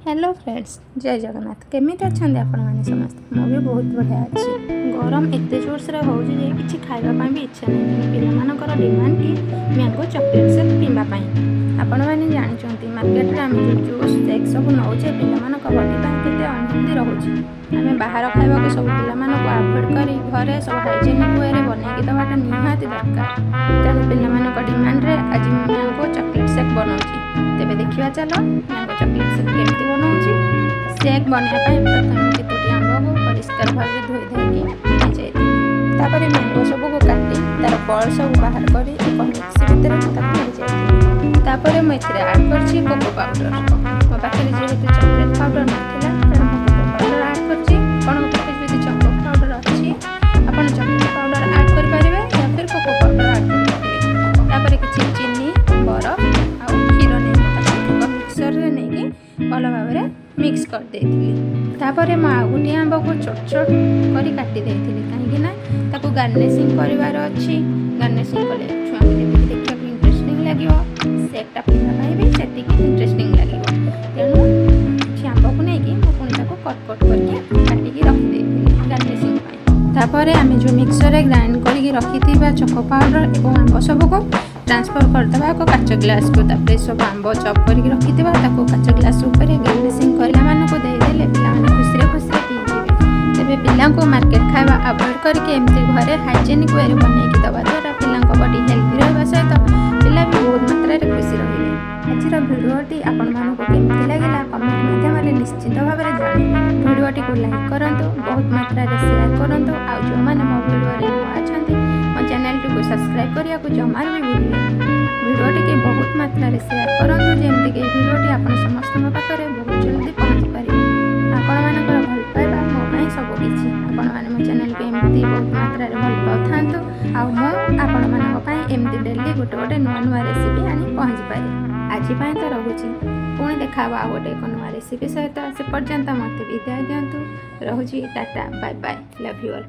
Hello friends, जय जगन्नाथ। केमिति अछंदी आपण माने समस्त? मो भी बहुत बढ़िया अछि। गरम एते जोर से होउछि जे किछि खाइबा पई भी इच्छा नै। पिला मानकर डिमांड कि मैंगो चॉकलेट शेक पिबा पई। आपण माने जानि चंती मार्केट रे हम जो जूस शेक सब नौछे पिला मानक बॉडी पई केते अनहेल्दी रहउछि। हमें बाहर खाइबा को सब पिला मानक अवॉइड करी घरे सब हाइजीनिक वे रे बनै के दवाटा निहाती दरकार। तेणु पिला मानक डिमांड रे आज मैंगो चॉकलेट शेक बनौछि। तेबे देखिबा चलो मैंगो चॉकलेट शेक केमति बनौछि। शेक बनया पई प्रथम केतोटी आंबो को परिष्कार भाबे धोई धाइकी जायति। तापरे मैंगो सब को काटी तार पळ सब बाहर करी एक मिक्सी भितर ताकू जायति। तापरे मैं एथिरे ऐड करछि कोको पाउडर। मो पाखरे जेहेतु चॉकलेट पाउडर नथिला तेणु मो कोको पाउडर ऐड करछि। कोन मो पाखरे जदि चॉकलेट पाउडर अछि आपण चॉकलेट पाउडर ऐड करि परिबे या फिर कोको पाउडर ऐड करि परिबे। तापरे किछि चीनी बरफ आ क्षीर नै ताकू मिक्सर रे नै कि भल भाबरे मिक्स कर देइथिली। तापरे म आगुटी आंबो को छोट छोट करी काटी देइथिली काहेकि ना ताकू गार्निशिंग करिवार अछि। गार्निशिंग कले छुआ के देखिया को इंटरेस्टिंग लागिवो। शेकटा पिना पाई भी सेटिक इंटरेस्टिंग लागिवो। तेणु छि आंबो को नै कि म पुनी ताकू कट कट करके काटी के रखि देइथिली गार्निशिंग पाई। तापरे आमे जो मिक्सर रे ग्राइंड करी रखिथिबा चोको पाउडर एवं आंबो सब को ट्रांसफर कर दबा को काच ग्लास को। तापरे सब आंबो चॉप करी रखिथिबा ताकू काच ग्लास ऊपर गार्निशिंग करला माने को देइ देले पिला माने खुशी खुशी पी जेबे। तेबे पिला को मार्केट खाइबा अवॉइड करके एमती घरे हाइजीनिक वे रे बनै के दबा द्वारा पिला को बॉडी हेल्दी रहबा सहित पिला भी बहुत मात्रा रे खुशी रहिबे। आजिर भिडियोटी आपण मानको केमति लागिला कमेंट माध्यम रे निश्चित भाव रे जणाइबे। भिडियोटी को लाइक करंतु, बहुत मात्रा रे शेयर करंतु। आ जो माने मो भिडियो रे नुआ अछंती मो चैनल को सब्सक्राइब करिया को जमार भी भूलिबे। भिडियोटी के बहुत मात्रा रे शेयर करंतु जेमति के भिडियोटी आपण समस्त पाखरे बहुत जल्दी पहुंच पारे। आपण मानकर भल पाइबा मो पई सब किछि। आपण माने मो चैनल को एमति बहुत मात्रा रे भल पाउथांतु आ मो आपण मानक पई एमति डेली गोटे गोटे नुआ नुआ रेसिपी आनी पहुंच पारे। आज पई तो रहुछि, पुणी देखाबा आ गोटे एक नुआ रेसिपी सहित। से पर्यंत मते विदाय दियंतु। रहुछि, tata bye bye, love you all.